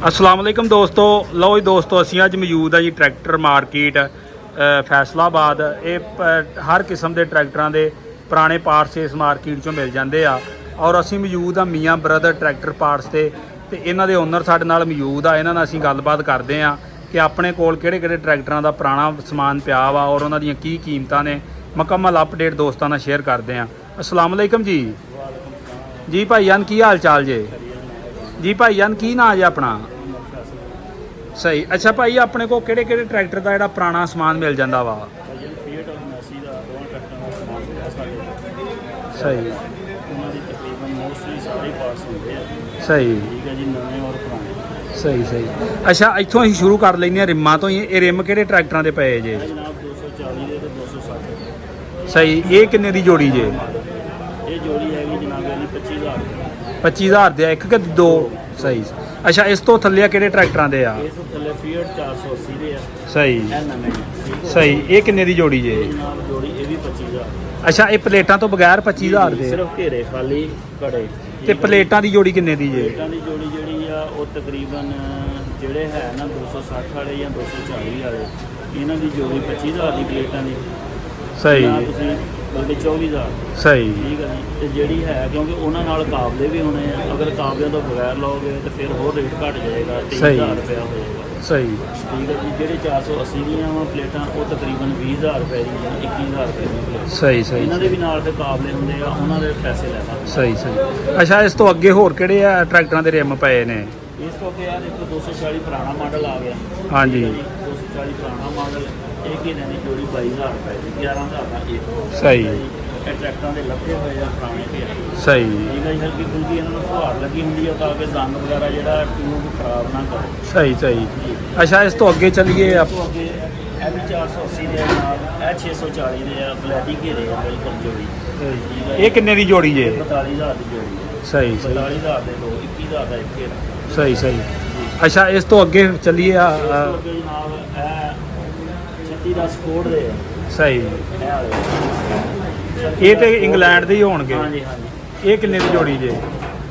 अस्सलाम वालेकुम दोस्तों। लो जी दोस्तों, असी अज मौजूद है जी ट्रैक्टर मार्केट फैसलाबाद। ये हर किस्म के ट्रैक्टरों के पुराने पार्ट्स इस मार्केट चों मिल जाते हैं। और असी मौजूद हाँ मियाँ ब्रदर ट्रैक्टर पार्ट्स से, तो इन्हों के ओनर साडे नाल मौजूद आ। इन्होंने असी गलबात करते हैं कि अपने कोल किहड़े-किहड़े ट्रैक्टरों का पुराना समान पिया वा और उन्हों दी की कीमतां ने। मुकम्मल अपडेट दोस्तों नाल शेयर करते हैं। अस्सलाम वालेकुम जी। जी भाईजान की हाल चाल जे? जी भाईजान की नाम है अपना? सही। अच्छा भाई, अपने को किहड़े-किहड़े ट्रैक्टर का जिहड़ा पुराना समान मिल जाता वा? सही सही सही सही। अच्छा, इत्थों असीं शुरू कर लैंदे हां रिमां तो ही। ये रिम किहड़े ट्रैक्टरां दे पए जे? सही। ये किन्ने दी जोड़ी जे? ये जोड़ी हैगी जनाब 25,000 25,000 दे एक कि दो? सही। अच्छा, इस तो थल्ले किहड़े ट्रैक्टरां दे आ? इस थल्ले फीएट 480 दे आ। सही ਇਹ ਨਵੇਂ ਨੇ। सही। ये किन्ने दी जोड़ी जे? ਇਹ ਜਨਾਬ जोड़ी ये भी 25,000 अच्छा, ये प्लेटां तो बगैर 25,000 दे? सिर्फ घेरे खाली कड़े ते प्लेटां दी जोड़ी किन्ने दी जे? प्लेटां दी जोड़ी ਜਿਹੜੀ ਆ ਉਹ ਤਕਰੀਬਨ ਜਿਹੜੇ ਹੈ ਨਾ 260 ਵਾਲੇ ਜਾਂ 240 ਵਾਲੇ, ਇਹਨਾਂ ਦੀ ਜੋੜੀ 25,000 ਦੀ ਪਲੇਟਾਂ ਦੀ। सही ਤੁਸੀਂ ਬਲਕਿ 24,000। सही ਠੀਕ ਹੈ ਜੀ। ਤੇ ਜਿਹੜੀ ਹੈ ਕਿਉਂਕਿ ਉਹਨਾਂ ਨਾਲ ਕਾਬਲੇ ਵੀ ਹੋਣੇ ਆ, ਅਗਰ ਕਾਬਲਿਆਂ ਤੋਂ ਬਗੈਰ ਲਓਗੇ ਤਾਂ ਫਿਰ ਹੋਰ ਰੇਟ ਘਟ ਜਾਏਗਾ, 23,000 ਰੁਪਇਆ ਹੋਏਗਾ। सही ਠੀਕ ਹੈ ਜੀ। ਜਿਹੜੇ 480 ਦੀਆਂ ਵਾ ਪਲੇਟਾਂ ਉਹ ਤਕਰੀਬਨ 20,000 ਰੁਪਏ ਦੀਆਂ, 21,000 ਰੁਪਏ ਦੀਆਂ ਪਲੇਟਾਂ। सही सही ਇਹਨਾਂ ਦੇ ਵੀ ਨਾਲ ਫਿਰ ਕਾਬਲੇ ਹੁੰਦੇ ਆ, ਉਹਨਾਂ ਦੇ ਪੈਸੇ ਲੈ ਲਾ। सही सही। अच्छा, इस तो अगे होर किहड़े आ ट्रैक्टरां दे रिम पए ने? ਇਸ ਤੋਂ ਅੱਗੇ ਯਾਰ ਇੱਕ 240 ਪੁਰਾਣਾ ਮਾਡਲ ਆ ਗਿਆ। हाँ जी। 240 ਪੁਰਾਣਾ ਮਾਡਲ, ਇਹ ਕਿਹਨਾਂ ਦੀ ਜੋੜੀ 22,000 ਰੁਪਏ ਦੀ, 11,000 ਦਾ ਇੱਕ। सही ਇਹ ਟਰੈਕਟਰਾਂ ਦੇ ਲੱਗੇ ਹੋਏ ਆ ਪੁਰਾਣੇ ਤੇ। सही ਠੀਕ ਹੈ ਜੀ। ਹਲਕੀ ਫੁਲਕੀ ਇਹਨਾਂ ਨੂੰ ਫੁਹਾਰ ਲੱਗੀ ਹੁੰਦੀ ਆ ਤਾਂ ਕਿ ਜ਼ੰਗ ਵਗੈਰਾ ਜਿਹੜਾ ਟਿਊਬ ਖਰਾਬ ਨਾ ਕਰੇ। सही सही। अच्छा, इस तो अगे चलिए ਇਸ ਤੋਂ ਅੱਗੇ ਇਹ ਵੀ 480 ਦੇ ਨਾਲ, ਇਹ 640 ਦੇ ਆ, ਬਲੈਡੀ ਘੇਰੇ ਆ ਬਿਲਕੁਲ ਜੋੜੀ। ਠੀਕ ਹੈ। ये किन्ने दी जोड़ी जे? 45,000 ਦੀ ਜੋੜੀ ਹੈ। सही सही 45,000 ਦੇ ਦੋ, 21,000 ਦਾ ਇੱਕ ਘੇਰਾ। सही सही। अच्छा, इस तो अगे चलिए ਇਸ ਤੋਂ ਅੱਗੇ ਜਨਾਬ ਇਹ 36 ਦਾ ਸਪੋਰਟ ਦੇ ਆ। सही। ਇਹ ਵਾਲੇ ये तो इंग्लैंड दे ही होणगे। ਹਾਂਜੀ ਹਾਂਜੀ। ये किन्ने दी जोड़ी जे?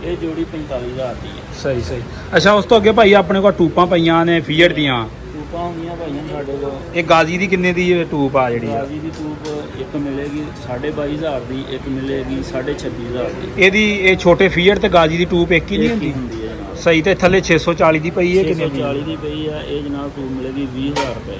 ਇਹ ਜੋੜੀ 45,000 ਦੀ ਹੈ। सही सही। अच्छा, उस तो अगे भाई अपने को टूपां पईयां ने फीएट दियां। ਟੂਪਾਂ ਹੁੰਦੀਆਂ ਭਾਈਆਂ ਸਾਡੇ ਕੋਲ। ये गाजी दी किन्ने दी टूप आ जिहड़ी? ਗਾਜ਼ੀ ਦੀ ਟੂਪ ਇੱਕ ਮਿਲੇਗੀ 22,500 ਦੀ, ਇੱਕ ਮਿਲੇਗੀ 26,500 ਦੀ। ਇਹਦੀ ਇਹ ਛੋਟੇ ਫੀਅਰ ਤੇ ਗਾਜੀ ਦੀ ਟੂਪ ਇੱਕ ਹੀ ਨਹੀਂ ਹੁੰਦੀ? ਹੁੰਦੀ ਹੈ ਜਨਾਬ। ਸਹੀ। ਤੇ ਥੱਲੇ 640 ਦੀ ਪਈ ਹੈ ਕਿੰਨੇ ਦੀ? 640 ਦੀ ਪਈ ਆ। ਇਹ ਜਨਾਬ ਟੂਪ ਮਿਲੇਗੀ 20,000 ਰੁਪਏ।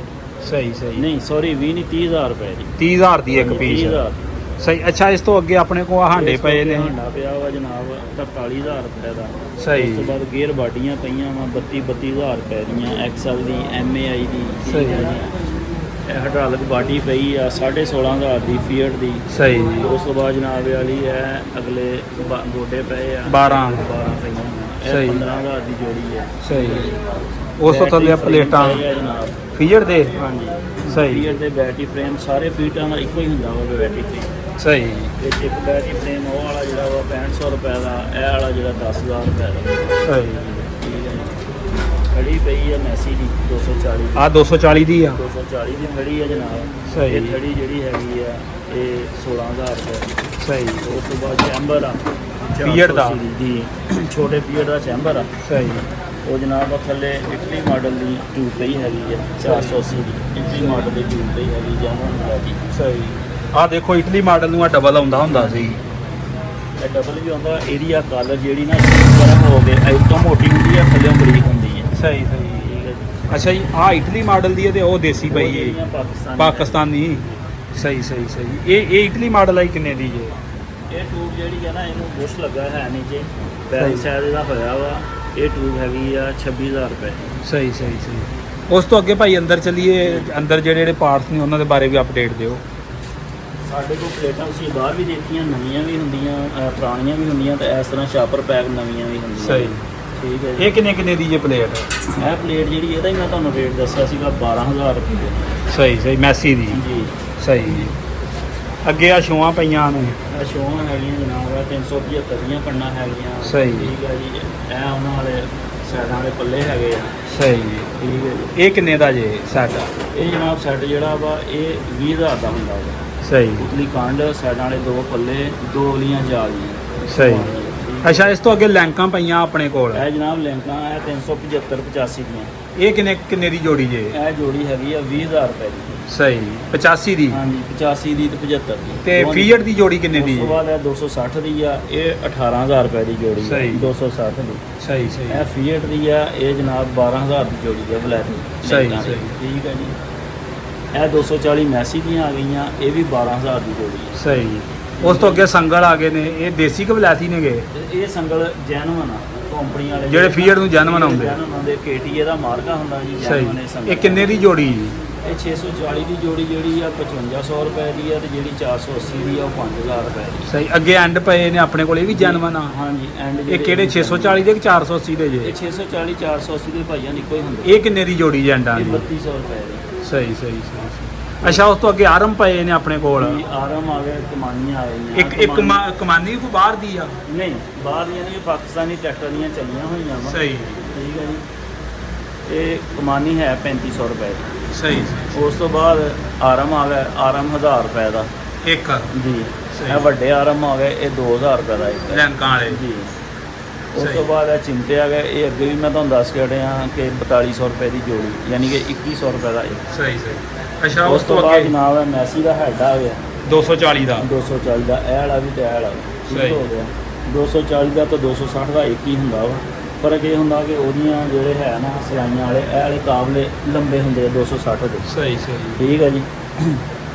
ਸਹੀ ਸਹੀ। ਨਹੀਂ ਸੌਰੀ 20 ਨਹੀਂ 30,000 ਰੁਪਏ ਦੀ। 30,000 ਦੀ ਇੱਕ ਪੀਸ। 30,000 ਸਹੀ। ਅੱਛਾ, ਇਸ ਤੋਂ ਅੱਗੇ ਆਪਣੇ ਕੋਲ ਹਾਂਡੇ ਪਏ ਨੇ। ਹਾਂਡਾ ਪਿਆ ਵਾ ਜਨਾਬ 43,000 ਰੁਪਏ ਦਾ। ਸਹੀ। ਉਸ ਤੋਂ ਬਾਅਦ ਗੇਅਰ ਬਾਡੀਆਂ ਪਈਆਂ ਵਾ 32,000 ਰੁਪਏ ਦੀਆਂ, ਐਕਸਲ ਦੀ, MAI ਦੀ। ਠੀਕ ਸਹੀ। ਹੈ ਜੀ। ਇਹ ਹਾਈਡ੍ਰੋਲਿਕ ਬਾਡੀ ਪਈ ਆ 16,500 ਦੀ ਫੀਅਟ ਦੀ। ਸਹੀ। ਉਸ ਤੋਂ ਬਾਅਦ ਜਨਾਬ ਵਾਲੀ ਹੈ ਅਗਲੇ ਗੋਡੇ ਪਏ ਆ 12 ਪਈਆਂ। ਇਹ ਸਹੀ। 15,000 ਦੀ ਜੋੜੀ ਹੈ। ਸਹੀ। ਉਸ ਤੋਂ ਥੱਲੇ ਪਲੇਟਾਂ ਪਏ ਆ ਜਨਾਬ। ਫੀਅਰ ਦੇ। ਹਾਂਜੀ। ਸਹੀ ਫੀਅਟ ਦੇ ਬੈਟਰੀ ਫਰੇਮ ਸਾਰੇ ਫੀਟਾਂ ਦਾ ਇੱਕੋ ਹੀ ਹੁੰਦਾ ਵਾ ਬੈਟਰੀ ਫਰੇਮ। ਸਹੀ। ਵਿੱਚ ਇੱਕ ਬੈਟਰੀ ਫਰੇਮ ਉਹ ਵਾਲਾ ਜਿਹੜਾ ਵਾ 6500 ਰੁਪਏ ਦਾ, ਇਹ ਵਾਲਾ ਜਿਹੜਾ 10,000 ਰੁਪਏ ਦਾ। ਸਹੀ। ਠੀਕ ਹੈ ਜੀ। ਖੜੀ ਪਈ ਆ ਮੈਸੀ ਦੀ 240 ਦੀ। ਆ 240 ਦੀ ਆ। 240 ਦੀ ਖੜੀ ਆ ਜਨਾਬ। ਸਹੀ। ਇਹ ਖੜੀ ਜਿਹੜੀ ਹੈਗੀ ਆ ਇਹ 16,000 ਰੁਪਏ। ਸਹੀ। ਉਸ ਤੋਂ ਬਾਅਦ ਚੈਂਬਰ ਆ ਪੀਰੀਅਡ ਦਾ। 480 ਦੀ ਛੋਟੇ ਪੀਰੀਅਡ ਦਾ ਚੈਂਬਰ ਆ। ਸਹੀ। ਉਹ ਜਨਾਬ ਆ ਥੱਲੇ ਇਟਲੀ ਮਾਡਲ ਦੀ ਟਿਊਬ ਪਈ ਹੈਗੀ ਆ 480 ਦੀ। ਇਟਲੀ ਮਾਡਲ ਦੀ ਟਿਊਬ ਪਈ ਹੈਗੀ ਜੈਨੂਅਨ ਬਲੈਡੀ। ਸਹੀ। ਆ ਦੇਖੋ, ਇਟਲੀ ਮਾਡਲ ਨੂੰ ਆ ਡਬਲ ਆਉਂਦਾ ਹੁੰਦਾ ਸੀ। ਇਹ ਡਬਲ ਵੀ ਆਉਂਦਾ। ਏਰੀਆ ਕਲਰ ਜਿਹੜੀ ਨਾ ਗਰਮ ਹੋ ਗਏ ਇਹ ਤੋਂ ਮੋਟੀ ਹੁੰਦੀ ਹੈ, ਥੱਲੇ ਬਰੀਕ ਹੁੰਦੀ ਹੈ। ਸਹੀ ਸਹੀ। ਠੀਕ ਹੈ ਜੀ। ਅੱਛਾ ਜੀ, ਆ ਇਟਲੀ ਮਾਡਲ ਦੀ ਹੈ ਤੇ ਉਹ ਦੇਸੀ ਉਹ ਪਈ ਜਿਹੜੀਆਂ ਹੈ ਪਾਕਿਸਤਾਨੀ ਪਾਕਿਸਤਾਨੀ। ਸਹੀ ਸਹੀ ਸਹੀ। ਇਹ ਇਟਲੀ ਮਾਡਲ ਆਈ ਕਿੰਨੇ ਦੀ ਜੇ? ਇਹ ਟਿਊਬ ਜਿਹੜੀ ਹੈ ਨਾ ਇਹਨੂੰ ਬੁਸ਼ ਲੱਗਾ ਹੈ ਨੀਚੇ, ਬੈਕ ਸਾਈਡ ਇਹਦਾ ਹੋਇਆ ਵਾ। ਇਹ ਟਿਊਬ ਹੈਗੀ ਆ 26,000 ਰੁਪਏ। ਸਹੀ ਸਹੀ ਸਹੀ। ਉਸ ਤੋਂ ਅੱਗੇ ਭਾਈ ਅੰਦਰ ਚੱਲੀਏ। ਅੰਦਰ ਜਿਹੜੇ ਪਾਰਟਸ ਨੇ ਉਹਨਾਂ ਦੇ ਬਾਰੇ ਵੀ ਅਪਡੇਟ ਦਿਓ। ਸਾਡੇ ਕੋਲ ਪਲੇਟਾਂ ਤੁਸੀਂ ਬਾਹਰ ਵੀ ਦੇਖੀਆਂ, ਨਵੀਆਂ ਵੀ ਹੁੰਦੀਆਂ, ਪੁਰਾਣੀਆਂ ਵੀ ਹੁੰਦੀਆਂ, ਤੇ ਇਸ ਤਰ੍ਹਾਂ ਸ਼ਾਪਰ ਪੈਕ ਨਵੀਆਂ ਵੀ ਹੁੰਦੀਆਂ। ਸਹੀ। ਠੀਕ ਹੈ ਜੀ। ਇਹ ਕਿੰਨੇ ਕਿੰਨੇ ਦੀ ਜੇ ਪਲੇਟ? ਇਹ ਪਲੇਟ ਜਿਹੜੀ ਇਹਦਾ ਹੀ ਮੈਂ ਤੁਹਾਨੂੰ ਰੇਟ ਦੱਸਿਆ ਸੀਗਾ 12,000 ਰੁਪਏ। ਸਹੀ ਸਹੀ। ਮੈਸੀ ਦੀ। ਜੀ। ਸਹੀ। ਅੱਗੇ ਆ ਸ਼ੋਆਂ ਪਈਆਂ ਨੇ। ਇਹ ਸ਼ੋਆਂ ਹੈਗੀਆਂ ਜਨਾਬ 375 ਦੀਆਂ ਪੰਨਾ ਹੈਗੀਆਂ। ਸਹੀ। ਠੀਕ ਹੈ ਜੀ। ਇਹ ਉਹਨਾਂ ਵਾਲੇ ਸਾਈਡਾਂ ਵਾਲੇ ਪੱਲੇ ਹੈਗੇ ਆ। ਸਹੀ। ਠੀਕ ਹੈ ਜੀ। ਇਹ ਕਿੰਨੇ ਦਾ ਜੇ ਸੈੱਟ? ਇਹ ਜਨਾਬ ਸੈੱਟ ਜਿਹੜਾ ਵਾ ਇਹ 20,000 ਦਾ ਹੁੰਦਾ ਵਾ। ਸਹੀ ਉਤਲੀ ਕੰਡ, ਸਾਈਡਾਂ ਵਾਲੇ ਦੋ ਪੱਲੇ, ਦੋ ਅਗਲੀਆਂ ਜਾਲੀਆਂ। ਸਹੀ। ਠੀਕ ਅੱਛਾ, ਇਸ ਤੋਂ ਅੱਗੇ ਲੈਂਕਾਂ ਪਈਆਂ ਆਪਣੇ ਕੋਲ, ਇਹ ਜਨਾਬ ਲਿੰਕਾਂ ਹੈ 375 85 ਦੀਆਂ। ਇਹ ਕਿੰਨੇ ਦੀ ਜੋੜੀ ਜੇ? ਇਹ ਜੋੜੀ ਹੈਗੀ ਆ 20000 ਰੁਪਏ ਦੀ। ਸਹੀ 85 ਦੀ। ਹਾਂਜੀ 85 ਦੀ ਤੇ 75 ਦੀ। ਤੇ ਫੀਟ ਦੀ ਜੋੜੀ ਕਿੰਨੇ ਦੀ ਉਸ ਤੋਂ ਜੇ? ਬਾਅਦ ਇਹ 260 ਦੀ ਆ, ਇਹ 18000 ਰੁਪਏ ਦੀ ਜੋੜੀ ਹੈ। ਸਹੀ। 260 ਦੀ। ਸਹੀ ਇਹ ਫੀਟ ਦੀ ਆ, ਇਹ ਜਨਾਬ 12000 ਦੀ ਜੋੜੀ ਹੈ ਬਲੈਕ ਦੀ। ਸਹੀ, ਲਿੰਕਾਂ ਦੀ। ਸਹੀ। ਠੀਕ ਹੈ ਜੀ। ਇਹ 240 ਮੈਸੀ ਦੀਆਂ ਆ ਗਈਆਂ, ਇਹ ਵੀ 12000 ਦੀ ਜੋੜੀ ਹੈ। ਸਹੀ। ਉਸ ਤੋਂ ਅੱਗੇ ਸੰਗਲ ਆ ਗਏ ਨੇ, ਇਹ ਦੇਸੀ ਕਿ ਵਿਲਾਇਤੀ ਨੇਗੇ? ਇਹ ਸੰਗਲ ਜੈਨੂਅਨ ਆ, ਕੰਪਨੀ ਵਾਲੇ ਜਿਹੜੇ ਫੀਟ ਨੂੰ ਜੈਨੂਅਨ ਆਉਂਦੇ। ਜੈਨੂਅਨ ਆਉਂਦੇ, KTA ਦਾ ਮਾਰਕਾ ਹੁੰਦਾ ਜੀ। ਸਹੀ। ਜੈਨੂਅਨ ਇਹ ਸੰਗਲ। ਇਹ ਕਿੰਨੇ ਦੀ ਜੋੜੀ? ਇਹ 640 ਦੀ ਜੋੜੀ ਜਿਹੜੀ ਆ 5500 ਰੁਪਏ ਦੀ ਆ, ਤੇ ਜਿਹੜੀ 480 ਦੀ ਆ ਉਹ 5000 ਰੁਪਏ ਦੀ। ਸਹੀ। ਅੱਗੇ ਐਂਡ ਪਏ ਨੇ ਆਪਣੇ ਕੋਲ, ਇਹ ਵੀ ਜੈਨੂਅਨ ਆ? ਹਾਂਜੀ ਐਂਡ ਇਹ ਕਿਹੜੇ 640 ਦੇ ਕਿ 480 ਦੇ ਜੇ? ਇਹ 640 480 ਦੇ ਭਾਈਆਂ ਇੱਕੋ ਹੀ ਹੁੰਦੇ। ਇਹ ਕਿੰਨੇ ਦੀ ਜੋੜੀ ਜੈਂਡਾਂ ਇਹ ਦੀ? 3200 ਰੁਪਏ ਦੀ। ਸਹੀ। ਅੱਛਾ, ਉਸ ਤੋਂ ਅੱਗੇ ਆਰਮ ਪਏ ਨੇ ਆਪਣੇ ਕੋਲ। ਜੀ ਆਰਮ ਆ ਗਏ, ਕਮਾਨੀਆਂ ਆ ਗਈਆਂ। ਇੱਕ ਕਮਾਨੀ ਕੋਈ ਬਾਹਰ ਦੀ ਆ? ਨਹੀਂ, ਬਾਹਰ ਦੀਆਂ ਨਹੀਂ, ਪਾਕਿਸਤਾਨੀ ਟਰੈਕਟਰ ਦੀਆਂ ਚੱਲੀਆਂ ਹੋਈਆਂ ਵਾ। ਸਹੀ। ਠੀਕ ਹੈ ਜੀ। ਇਹ ਕਮਾਨੀ ਹੈ 3500 ਰੁਪਏ ਦੀ। ਸਹੀ। ਉਸ ਤੋਂ ਬਾਅਦ ਆਰਮ ਆ ਗਿਆ, ਆਰਮ 1000 ਰੁਪਏ ਦਾ ਇੱਕ ਜੀ। ਸਹੀ। ਇਹ ਵੱਡੇ ਆਰਮ ਆ ਗਏ, ਇਹ 2000 ਰੁਪਏ ਦਾ ਇੱਕ। ਲੈਂਕਾਂ ਵਾਲੇ ਜੀ। ਉਸ ਸਹੀ। ਤੋਂ ਬਾਅਦ ਇਹ ਚਿਮਟੇ ਆ ਗਏ, ਇਹ ਅੱਗੇ ਵੀ ਮੈਂ ਤੁਹਾਨੂੰ ਦੱਸ ਕੇ ਹਟਿਆ ਕਿ 4200 ਰੁਪਏ ਦੀ ਜੋੜੀ, ਯਾਨੀ ਕਿ 2100 ਰੁਪਏ ਦਾ ਇੱਕ। ਸਹੀ। ਅੱਛਾ, ਉਸ ਤੋਂ ਬਾਅਦ ਜਨਾਬ ਹੈ ਮੈਸੀ ਦਾ ਹੈਡ ਆ ਗਿਆ 240 ਦਾ। 240 ਦਾ, ਇਹ ਵਾਲਾ ਵੀ ਤੇ ਇਹ ਵਾਲਾ ਵੀ। ਠੀਕ ਸਹੀ। ਹੋ ਗਿਆ। 240 ਦਾ ਤਾਂ 260 ਦਾ ਇੱਕ ਹੀ ਹੁੰਦਾ ਵਾ। ਫਰਕ ਇਹ ਹੁੰਦਾ ਕਿ ਉਹਦੀਆਂ ਜਿਹੜੇ ਹੈ ਨਾ ਸਲਾਈਆਂ ਵਾਲੇ, ਇਹ ਵਾਲੇ ਕਾਬਲੇ ਲੰਬੇ ਹੁੰਦੇ ਆ 260 ਦੇ। ਸਹੀ। ਠੀਕ ਹੈ ਜੀ।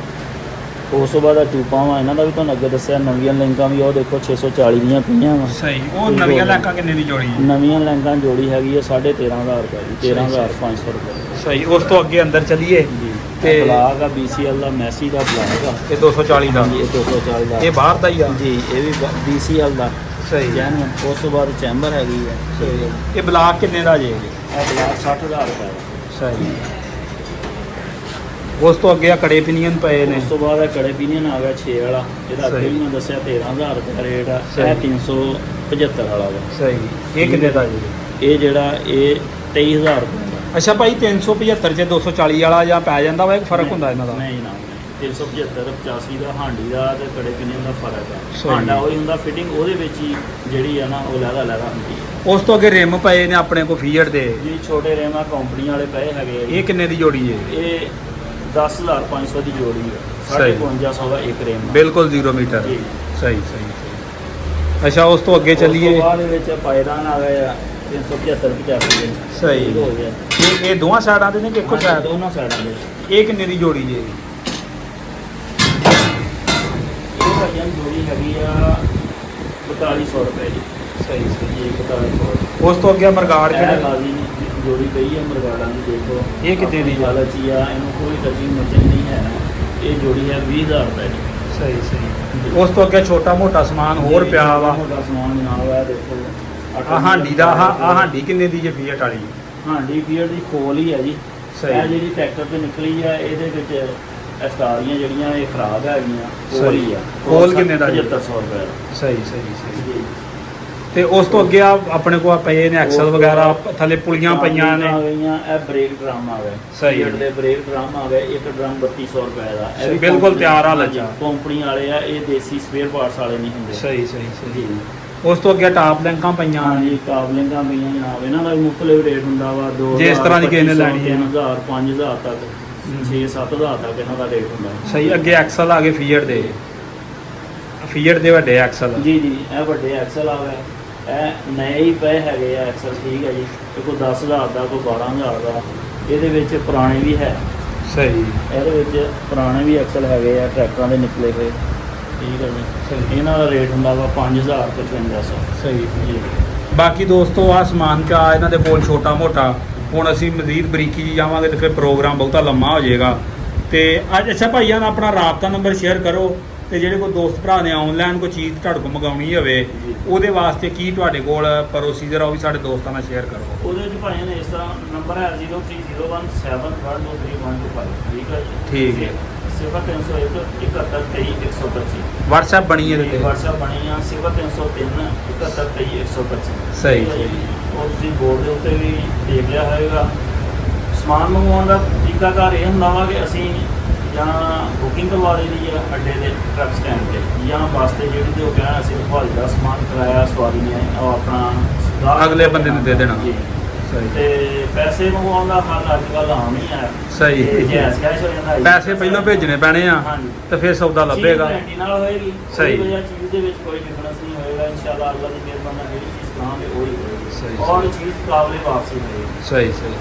ਉਸ ਤੋਂ ਬਾਅਦ ਟੂਪਾਂ ਵਾ, ਇਹਨਾਂ ਦਾ ਵੀ ਤੁਹਾਨੂੰ ਅੱਗੇ ਦੱਸਿਆ। ਨਵੀਆਂ ਲਿੰਕਾਂ ਵੀ ਉਹ ਦੇਖੋ 640 ਦੀਆਂ ਪਈਆਂ ਵਾ। ਸਹੀ। ਉਹ ਨਵੀਆਂ ਲੈਂਕਾਂ ਕਿੰਨੇ ਦੀ ਜੋੜੀ? ਨਵੀਆਂ ਲਿੰਕਾਂ ਜੋੜੀ ਹੈਗੀ ਹੈ 13500 ਰੁਪਏ ਦੀ। 13500 ਰੁਪਏ ਦੀ। ਸਹੀ। ਉਸ ਤੋਂ ਅੱਗੇ ਅੰਦਰ ਚੱਲੀਏ ਜੀ। ਤੇ ਬਲਾਕ ਆ BCL ਦਾ, ਮੈਸੀ ਦਾ ਬਲਾਕ ਆ। ਇਹ 240 ਦਾ। ਹਾਂਜੀ, ਇਹ 240 ਦਾ। ਇਹ ਬਾਹਰ ਦਾ ਹੀ ਆ? ਜੀ, ਇਹ ਵੀ BCL ਦਾ। ਸਹੀ। ਜੈਨੂਅਨ। ਉਸ ਤੋਂ ਬਾਅਦ ਚੈਂਬਰ ਹੈਗੀ ਹੈ। ਇਹ ਬਲਾਕ ਕਿੰਨੇ ਦਾ ਜੇ? ਇਹ ਬਲਾਕ 60000 ਰੁਪਏ ਦਾ। ਸਹੀ। ਉਸ ਤੋਂ ਅੱਗੇ ਆ ਕੜੇ ਪਿਨੀਅਨ ਪਏ ਨੇ। ਉਸ ਤੋਂ ਬਾਅਦ ਇਹ ਕੜੇ ਪੀਨੀਅਨ ਆ ਗਿਆ 6 ਵਾਲਾ, ਇਹਦਾ ਅੱਗੇ ਸਹੀ। ਵੀ ਮੈਂ ਦੱਸਿਆ 13000 ਰੁਪਏ ਰੇਟ ਆ। ਸਹੀ। ਇਹ 375 ਵਾਲਾ ਵਾ। ਸਹੀ। ਇਹ ਕਿੰਨੇ ਦਾ ਜੀ? ਇਹ ਜਿਹੜਾ ਇਹ 23000 ਰੁਪਏ ਦਾ। ਅੱਛਾ ਭਾਈ, 375 ਚ 240 ਵਾਲਾ ਜਾਂ ਪੈ ਜਾਂਦਾ ਵਾ? ਇੱਕ ਫਰਕ ਹੁੰਦਾ ਇਹਨਾਂ ਦਾ? ਨਹੀਂ ਨਾ, 375 85 ਦਾ ਹਾਂਡੀ ਦਾ ਤੇ ਕੜੇ ਪੀਨੀਅਨ ਦਾ ਫਰਕ ਆ। ਸਹੀ। ਹਾਂਡਾ ਉਹੀ ਹੁੰਦਾ, ਫਿਟਿੰਗ ਉਹਦੇ ਵਿੱਚ ਹੀ ਜਿਹੜੀ ਆ ਨਾ ਉਹ ਲਹਿਦਾ ਹੁੰਦੀ ਹੈ। ਉਸ ਤੋਂ ਅੱਗੇ ਰਿਮ ਪਏ ਨੇ ਆਪਣੇ ਕੋਲ ਫੀਟ ਦੇ। ਜੀ ਛੋਟੇ ਰੇਮਾ ਕੰਪਨੀ ਵਾਲੇ ਪਏ ਹੈਗੇ ਆ ਜੀ। ਇਹ ਕਿੰਨੇ ਦੀ ਜੋੜੀ ਹੈ? ਇਹ 10500 ਦੀ ਜੋੜੀ ਹੈ। ਸਹੀ। 5500 ਦਾ ਇੱਕ ਰੇਮ ਆ। ਬਿਲਕੁਲ 0 ਮੀਟਰ। ਜੀ। ਸਹੀ। ਅੱਛਾ, ਉਸ ਤੋਂ ਅੱਗੇ ਚੱਲੀਏ। ਉਸ ਤੋਂ ਬਾਅਦ ਵਿੱਚ ਪਾਇਦਾਨ ਆ ਗਏ ਆ 375 85 ਦੇ। ਸਹੀ। ਹੋ ਗਿਆ। ਇਹ ਦੋਵਾਂ ਸਾਈਡਾਂ ਦੇ ਨੇ ਕਿ ਇੱਕੋ ਸਾਈਡ? ਦੋਨੋਂ ਸਾਈਡਾਂ ਦੇ। ਇਹ ਕਿੰਨੇ ਦੀ ਜੋੜੀ ਜੇ? ਇਹ ਭਾਈਆਂ ਦੀ ਜੋੜੀ ਹੈਗੀ ਆ 4200 ਰੁਪਏ ਦੀ। ਸਹੀ। ਜੀ 4200। ਉਸ ਤੋਂ ਅੱਗੇ ਮਰਗਾੜ ਇਹ ਕਿਹੜੇ? ਗਾਜ਼ੀ ਜੋੜੀ ਪਈ ਹੈ ਮਰਗਾੜਾਂ ਦੀ, ਦੇਖੋ। ਇਹ ਕਿੰਨੇ ਦੀ? ਹਾਲਤ ਹੀ ਆ, ਇਹਨੂੰ ਕੋਈ ਟੱਚਿੰਗ ਮਚਿੰਗ ਨਹੀਂ ਹੈ। ਇਹ ਜੋੜੀ ਹੈ 20000 ਰੁਪਏ ਦੀ। ਸਹੀ। ਉਸ ਤੋਂ ਅੱਗੇ ਛੋਟਾ ਮੋਟਾ ਸਮਾਨ ਹੋਰ ਪਿਆ ਵਾ। ਮੋਟਾ ਸਮਾਨ ਜਨਾਬ ਹੈ, ਦੇਖੋ। ਆ ਹਾਂਡੀ ਦਾ, ਆ ਹਾਂਡੀ ਕਿੰਨੇ ਦੀ ਜੇ ਫੀਟ ਵਾਲੀ? ਹਾਂਡੀ ਫੀਅਰ ਦੀ ਖੋਲ ਹੀ ਹੈ ਜੀ। ਸਹੀ। ਇਹ ਜਿਹੜੀ ਟਰੈਕਟਰ ਤੇ ਨਿਕਲੀ ਆ, ਇਹਦੇ ਵਿੱਚ ਸਟਾਰੀਆਂ ਜਿਹੜੀਆਂ ਇਹ ਖਰਾਬ ਹੈਗੀਆਂ, ਖੋਲ ਹੀ ਆ। ਖੋਲ ਕਿੰਨੇ ਦਾ ਜੀ? 7500 ਰੁਪਏ ਦਾ। ਸਹੀ। ਜੀ। ਤੇ ਉਸ ਤੋਂ ਅੱਗੇ ਆ ਆਪਣੇ ਕੋਲ ਪਏ ਨੇ ਐਕਸਲ ਵਗੈਰਾ, ਥੱਲੇ ਪੁਲੀਆਂ ਪਈਆਂ ਨੇ। ਆ ਗਈਆਂ। ਇਹ ਬ੍ਰੇਕ ਡਰਮ ਆ ਗਏ। ਸਹੀ। ਫੀਅਰ ਦੇ ਬ੍ਰੇਕ ਡਰਮ ਆ ਗਏ। ਇੱਕ ਡਰਮ 3200 ਰੁਪਏ ਦਾ। ਇਹ ਵੀ ਬਿਲਕੁਲ ਕੰਪਨੀ- ਤਿਆਰ ਹਾਲਤ 'ਚ। ਕੰਪਨੀ ਵਾਲੇ ਆ, ਇਹ ਦੇਸੀ ਸਪੇਅਰ ਪਾਰਟਸ ਵਾਲੇ ਨਹੀਂ ਹੁੰਦੇ। ਸਹੀ। ਜੀ। ਉਸ ਤੋਂ ਅੱਗੇ ਟਾਪ ਲੈਂਕਾਂ ਪਈਆਂ ਨੇ। ਹਾਂਜੀ, ਕਾਬਲਿੰਗਾਂ ਪਈਆਂ ਜਨਾਬ। ਇਹਨਾਂ ਦਾ ਵੀ ਮੁੱਖਲੇ ਰੇਟ ਹੁੰਦਾ ਵਾ 2000, ਜਿਸ ਤਰ੍ਹਾਂ ਦੀ ਕਿਸੇ ਨੇ ਲੈਣੀ ਹੈ। 3000 5000 ਤੱਕ, 6-7000 ਤੱਕ ਇਹਨਾਂ ਦਾ ਰੇਟ ਹੁੰਦਾ। ਸਹੀ। ਅੱਗੇ ਐਕਸਲ ਆ ਗਏ ਫੀਟ ਦੇ। ਫੀਟ ਦੇ ਵੱਡੇ ਐਕਸਲ। ਜੀ। ਇਹ ਵੱਡੇ ਐਕਸਲ ਆ ਗਏ। ਇਹ ਨਏ ਹੀ ਪਏ ਹੈਗੇ ਆ ਐਕਸਲ। ਠੀਕ ਹੈ ਜੀ। ਇਹ ਕੋਈ 10000 ਦਾ, ਕੋਈ 12000 ਦਾ। ਇਹਦੇ ਵਿੱਚ ਪੁਰਾਣੇ ਵੀ ਹੈ। ਸਹੀ। ਇਹਦੇ ਵਿੱਚ ਪੁਰਾਣੇ ਵੀ ਐਕਸਲ ਹੈਗੇ ਆ, ਟਰੈਕਟਰਾਂ ਦੇ ਨਿਕਲੇ ਹੋਏ। ਠੀਕ ਹੈ ਜੀ। ਸਹੀ। ਇਹਨਾਂ ਦਾ ਰੇਟ ਹੁੰਦਾ ਵਾ 5000 ਤੇ 5500। ਸਹੀ। ਜੀ। ਬਾਕੀ ਦੋਸਤੋ ਆ ਸਮਾਨ ਪਿਆ ਇਹਨਾਂ ਦੇ ਕੋਲ ਛੋਟਾ ਮੋਟਾ। ਹੁਣ ਅਸੀਂ ਮਜ਼ੀਦ ਬਰੀਕੀ ਜੀ ਜਾਵਾਂਗੇ ਤੇ ਫਿਰ ਪ੍ਰੋਗਰਾਮ ਬਹੁਤਾ ਲੰਮਾ ਹੋ ਜਾਏਗਾ। ਤੇ ਅੱਜ ਅੱਛਾ ਭਾਈਆਂ ਨਾਲ ਆਪਣਾ ਰਾਬਤਾ ਨੰਬਰ ਸ਼ੇਅਰ ਕਰੋ, ਤੇ ਜਿਹੜੇ ਕੋਈ ਦੋਸਤ ਭਰਾ ਨੇ ਆਨਲਾਈਨ ਕੋਈ ਚੀਜ਼ ਤੁਹਾਡੇ ਕੋਲ ਮੰਗਾਉਣੀ ਹੋਵੇ ਉਹਦੇ ਵਾਸਤੇ ਕੀ ਤੁਹਾਡੇ ਕੋਲ ਪ੍ਰੋਸੀਜਰ ਆ, ਉਹ ਵੀ ਸਾਡੇ ਦੋਸਤਾਂ ਨਾਲ ਸ਼ੇਅਰ ਕਰੋ। ਉਹਦੇ ਵਿੱਚ ਭਾਈਆਂ ਨੇ ਇਸ ਤਰ੍ਹਾਂ ਨੰਬਰ ਹੈ 0301712325। ਠੀਕ ਹੈ ਜੀ। ਠੀਕ ਹੈ। 0301 7123 125। WhatsApp ਬਣੀ ਇਹਦੇ ਤੇ? WhatsApp ਬਣੀ ਆ 0303 7123 125। ਸਹੀ। ਉਹ ਤੁਸੀਂ ਬੋਰਡ ਦੇ ਉੱਤੇ ਵੀ ਦੇਖ ਲਿਆ ਹੋਵੇਗਾ। ਸਮਾਨ ਮੰਗਵਾਉਣ ਦਾ ਤਰੀਕਾਕਾਰ ਇਹ ਹੁੰਦਾ ਵਾ ਕਿ ਅਸੀਂ ਜਾਂ ਬੁਕਿੰਗ ਕਰਵਾ ਲਈ ਦੀ ਆ ਅੱਡੇ ਦੇ ਟਰੱਕ ਸਟੈਂਡ ਤੇ, ਜਾਂ ਬੱਸ ਤੇ ਜਿਹੜੀ ਤੇ ਉਹ ਕਹਿਣਾ ਅਸੀਂ ਭਾਜੀ ਦਾ ਸਮਾਨ ਕਰਾਇਆ ਸਵਾਰੀ ਨੇ ਉਹ ਆਪਣਾ ਗਾਹਕ ਅਗਲੇ ਬੰਦੇ ਨੂੰ ਦੇ ਦੇਣਾ। ਜੀ। ਸਹੀ ਤੇ ਪੈਸੇ ਮੰਗਵਾਉਣ ਦਾ ਹੱਲ ਅੱਜ ਕੱਲ੍ਹ ਆਮ ਹੀ ਆ। ਸਹੀ। ਤੇ ਜੈਸ ਕੈਸ਼ ਹੋ ਜਾਂਦਾ ਜੀ। ਪੈਸੇ ਪਹਿਲਾਂ ਭੇਜਣੇ ਪੈਣੇ ਆ ਹਾਂਜੀ। ਤੇ ਫਿਰ ਸੌਦਾ ਲੱਭੇਗਾ। ਚੀਜ਼ ਗਾਰੰਟੀ ਨਾਲ ਹੋਏਗੀ। ਸਹੀ। ਕੋਈ ਵਜ੍ਹਾ ਚੀਜ਼ ਦੇ ਵਿੱਚ ਕੋਈ ਡਿਫਰੈਂਸ ਨਹੀਂ ਹੋਏਗਾ ਇਨਸ਼ਾਅੱਲਾ। ਅੱਲਾਹ ਦੀ ਮਿਹਰਬਾਨੀ ਨਾਲ ਜਿਹੜੀ ਚੀਜ਼ ਕਹਾਂਗੇ ਉਹੀ ਹੋਏਗੀ। ਸਹੀ, ਔਰ ਚੀਜ਼ ਕਾਬਲੇ ਵਾਪਸੀ ਹੋਏਗੀ। ਸਹੀ ਸਹੀ।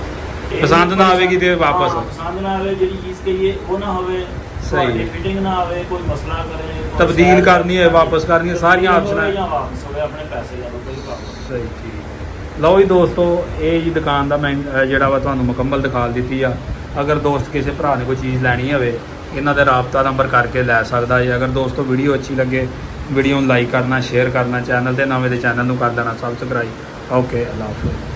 ਇਹ ਪਸੰਦ ਨਾ ਆਵੇਗੀ ਤੇ ਵਾਪਸ। ਹਾਂ, ਪਸੰਦ ਨਾ ਆਵੇ ਜਿਹੜੀ ਚੀਜ਼ ਕਹੀਏ ਉਹ ਨਾ ਹੋਵੇ। ਸਹੀ। ਤੁਹਾਡੀ ਫਿਟਿੰਗ ਨਾ ਆਵੇ, ਕੋਈ ਮਸਲਾ ਕਰੇ, ਕੋਈ ਤਬਦੀਲ ਸ਼ਾਇਦ ਕਰਨੀ ਹੈ, ਵਾਪਸ ਕਰਨੀ ਹੈ, ਸਾਰੀਆਂ ਤਬਦੀਲ ਆਪਸ਼ਨਾਂ ਹੋਵੇ ਜਾਂ ਵਾਪਸ ਹੋਵੇ, ਆਪਣੇ ਪੈਸੇ ਲੈ ਲਓ, ਕੋਈ ਪ੍ਰੋਬਲਮ ਨਹੀਂ। ਸਹੀ ਠੀਕ। ਲਓ ਜੀ ਦੋਸਤੋ, ਇਹ ਜੀ ਦੁਕਾਨ ਦਾ ਮੈਂ ਜਿਹੜਾ ਵਾ ਤੁਹਾਨੂੰ ਮੁਕੰਮਲ ਦਿਖਾ ਦਿੱਤੀ ਆ। ਅਗਰ ਦੋਸਤ ਕਿਸੇ ਭਰਾ ਨੇ ਕੋਈ ਚੀਜ਼ ਲੈਣੀ ਹੋਵੇ ਇਹਨਾਂ ਦਾ ਰਾਬਤਾ ਨੰਬਰ ਕਰਕੇ ਲੈ ਸਕਦਾ ਹੈ। ਅਗਰ ਦੋਸਤੋ ਵੀਡੀਓ ਅੱਛੀ ਲੱਗੇ ਵੀਡੀਓ ਨੂੰ ਲਾਈਕ ਕਰਨਾ, ਸ਼ੇਅਰ ਕਰਨਾ, ਚੈਨਲ ਤੇ ਨਵੇਂ ਦੇ ਚੈਨਲ ਨੂੰ ਕਰ ਦੇਣਾ ਸਬਸਕ੍ਰਾਈਬ। ਓਕੇ, ਅੱਲਾਹ ਹਾਫਿਜ਼।